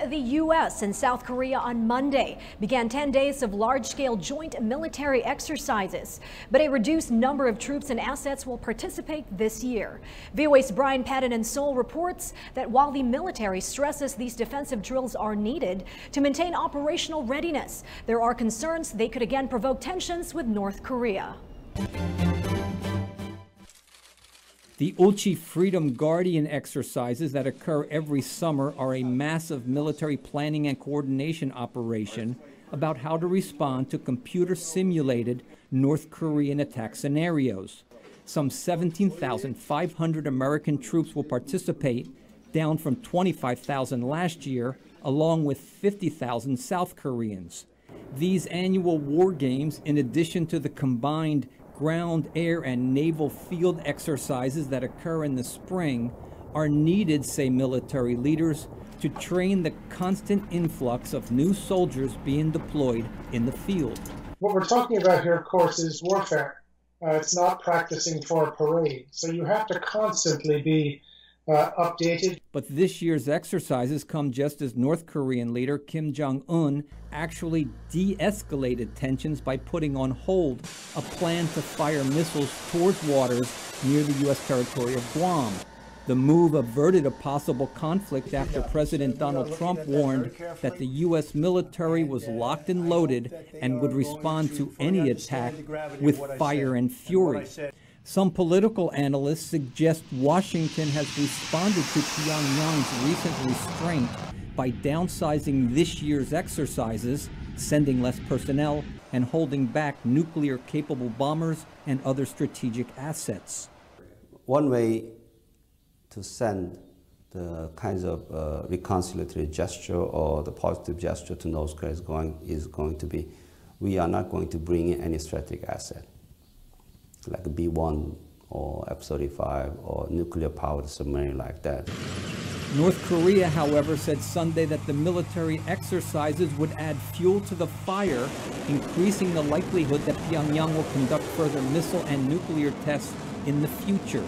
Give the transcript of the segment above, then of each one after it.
The U.S. and South Korea on Monday began 10 days of large-scale joint military exercises, but a reduced number of troops and assets will participate this year. VOA's Brian Patton in Seoul reports that while the military stresses these defensive drills are needed to maintain operational readiness, there are concerns they could again provoke tensions with North Korea. The Ulchi Freedom Guardian exercises that occur every summer are a massive military planning and coordination operation about how to respond to computer-simulated North Korean attack scenarios. Some 17,500 American troops will participate, down from 25,000 last year, along with 50,000 South Koreans. These annual war games, in addition to the combined ground, air, and naval field exercises that occur in the spring, are needed, say military leaders, to train the constant influx of new soldiers being deployed in the field. What we're talking about here, of course, is warfare. It's not practicing for a parade. So you have to constantly be updated. But this year's exercises come just as North Korean leader Kim Jong-un actually de-escalated tensions by putting on hold a plan to fire missiles towards waters near the U.S. territory of Guam. The move averted a possible conflict after President Donald Trump warned that the U.S. military was locked and loaded and would respond to any attack with fire and fury. Some political analysts suggest Washington has responded to Pyongyang's recent restraint by downsizing this year's exercises, sending less personnel, and holding back nuclear-capable bombers and other strategic assets. One way to send the kinds of reconciliatory gesture or the positive gesture to North Korea is going to be, we are not going to bring in any strategic asset, like a B-1 or F-35 or nuclear-powered submarine like that. North Korea, however, said Sunday that the military exercises would add fuel to the fire, increasing the likelihood that Pyongyang will conduct further missile and nuclear tests in the future.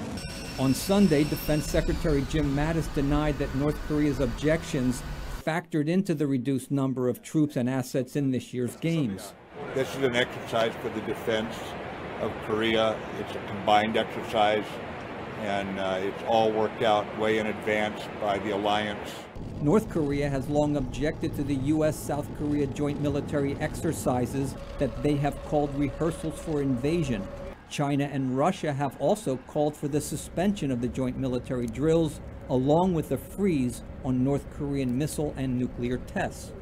On Sunday, Defense Secretary Jim Mattis denied that North Korea's objections factored into the reduced number of troops and assets in this year's games. This is an exercise for the defense of Korea. It's a combined exercise, and it's all worked out way in advance by the alliance. North Korea has long objected to the U.S.-South Korea joint military exercises that they have called rehearsals for invasion. China and Russia have also called for the suspension of the joint military drills, along with a freeze on North Korean missile and nuclear tests.